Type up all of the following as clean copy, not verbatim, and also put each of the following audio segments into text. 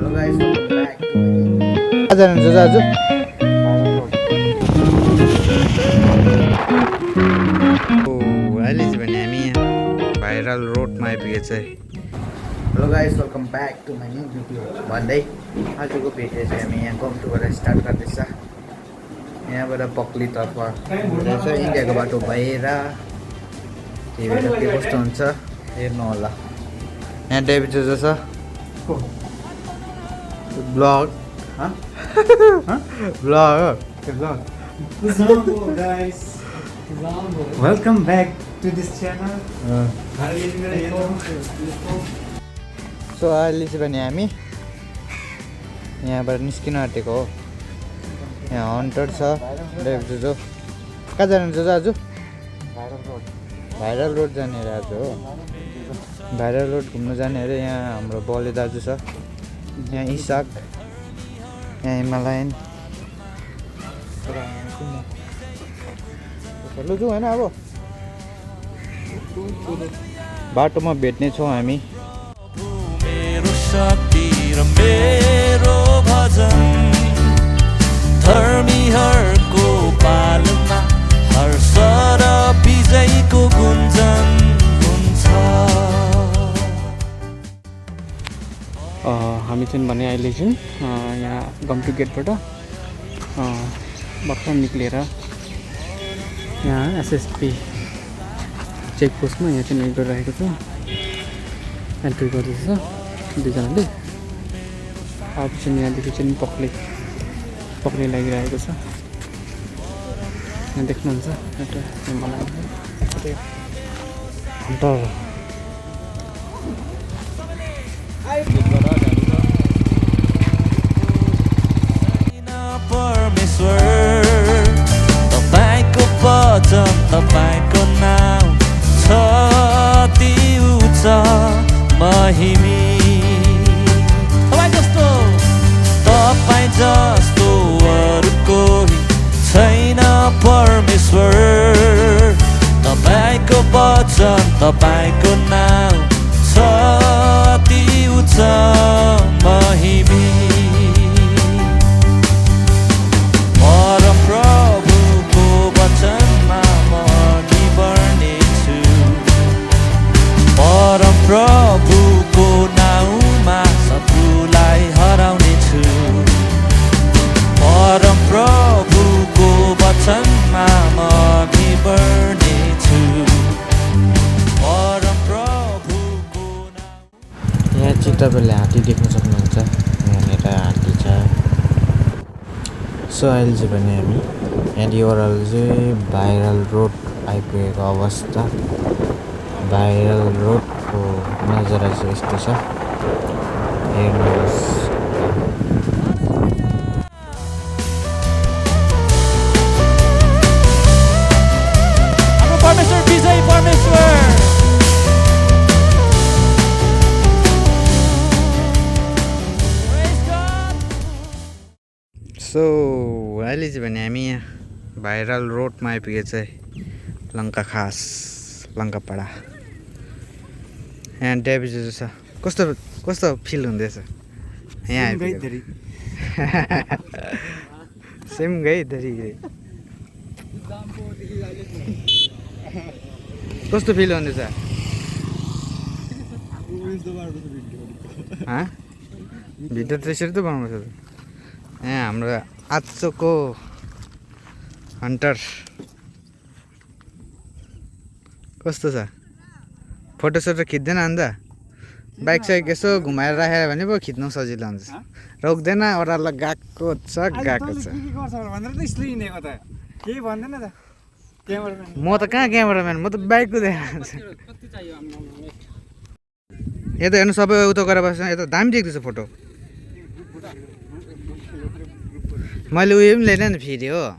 Hello guys, welcome back to my Jaju. अहिले चाहिँ भने हामी भाइरल रोडमा आइपुगेछ है। Hello guys, welcome back to my new video भन्दै आजको भिडियो चाहिँ हामी यहाँ गम्टुबाट स्टार्ट गर्दैछ। यहाँबाट पक्लीतर्फ रहेछ इन्डियाको बाटो भएर त्यही भएर के कस्तो हुन्छ हेर्नु होला। यहाँ डेभिड जोजो छ blog guys, welcome back to this channel. So अहिले चाहिँ भने हामी यहाँबाट निस्किन आँटेको हो। यहाँ हन्टर छ डेभिड जोजो। कहाँ जानुहुन्छ आज? भाइरल रोड जाने अरे आज हो। भाइरल रोड घुम्नु जाने अरे। यहाँ हाम्रो बले दाजु छ, यहाँ इसाक, यहाँ हिमालयन लु जाउँ होइन। अब बाटोमा भेट्ने छौँ हामी। मेरो शक्ति र मेरो भजन धर्मीहरूको पालमा हर्ष र विजयको गुन्जन हुन्छ। हामी चाहिँ भने अहिले चाहिँ यहाँ गम्टु गेटबाट भर्खर निक्लेर यहाँ एसएसपी चेकपोस्टमा यहाँ चाहिँ उयो गरिरहेको छ, एन्ट्री गर्दैछ दुईजनाले। अब चाहिँ यहाँदेखि चाहिँ पक्ली लागिरहेको छ। यहाँ देख्नुहुन्छ एउटा हिमालय परमेश्वर तपाईको वचन तपाईको नाम छ अति उच्च महिमी। तपाईँ जस्तो अरू कोही छैन परमेश्वर। तपाईको वचन तपाईको नाम छ अति उच्च महिमी। परम प्रभुको वचनमा म अघि बढ्नेछु। परम प्रभुको नाउँमा शत्रुलाई हराउनेछु। परम प्रभुको वचनमा म अघि बढ्नेछु। परम प्रभुको यहाँ चाहिँ तपाईँले हात्ती देख्न सक्नुहुन्छ। यहाँनिर हात्ती छ। सो अहिले चाहिँ भने हामी यहाँदेखि ओह्रालो चाहिँ भाइरल रोड आइपुगेको अवस्था। भाइरल रोडको नजारा चाहिँ यस्तो छ, हेर्नुहोस्। परमेश्वर विजय परमेश्वर। सो अहिले चाहिँ भने हामी यहाँ भाइरल रोडमा आइपुगेछ है। लङ्का खास लङ्कापाडा। यहाँ डेभिड जोजो छ। कस्तो कस्तो फिल हुँदैछ यहाँ आइपुगेर? सेम गई धरी कस्तो फिल हुँदैछ? भिडियो त यसरी त बनाउँछ। यहाँ हाम्रो आजको हन्टर कस्तो छ? फोटोसोटो खिच्दैन अन्त? बाइक साइक यसो घुमाएर राखेर भने पो खिच्नु सजिलो हुन्छ। रोक्दैन, ओह्रालो गएको छ गएको छ। म त कहाँ क्यामेराम्यान, म त बाइक कुदाइहाल्छ। यता हेर्नु सबै उता गरेर बस्छ। यता दामी देख्दैछ फोटो। मैले उयो पनि लिएन नि, फेरि हो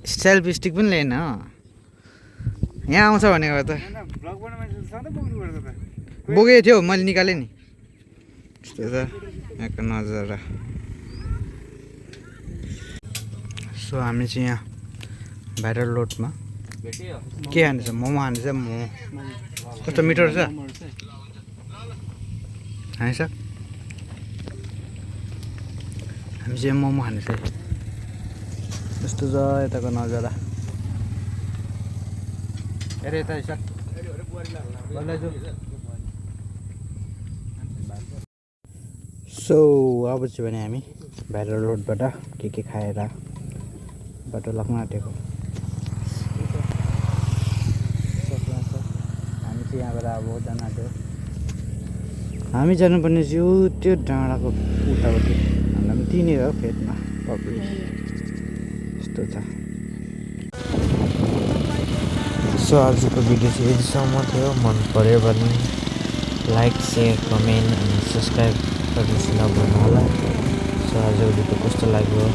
सेल्फी स्टिक पनि लिएन हो। यहाँ आउँछ भनेको त बोकेको थियो, मैले निकालेँ नि। त्यस्तो त यहाँको नजारा। सो हामी चाहिँ यहाँ भाइरल रोडमा के खाँदैछ? मोमो खाँदैछ। मोमो कस्तो मिठो रहेछ? खाइस हामी चाहिँ मोमो खाने चाहिँ यस्तो छ यताको नजारा हेर यता सो अब चाहिँ भने हामी भाइरल रोडबाट के खाएर बाटो लाग्न आँटेको हामी चाहिँ यहाँबाट अब जान आँट्यो हामी जानुपर्ने चाहिँ यो त्यो डाँडाको उतापट्टि हामीलाई पनि त्यहीँनिर हो फेदमा पब्लिक यस्तो छ सो आजको भिडियो चाहिँ यतिसम्म थियो मन पऱ्यो भने लाइक सेयर कमेन्ट अनि सब्सक्राइब गर्नु नभुल्नु होला सो आजको भिडियो कस्तो लाग्यो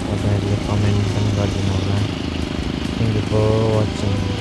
तपाईँहरूले कमेन्ट पनि गरिदिनु होला थ्याङ्क यू फर वाचिङ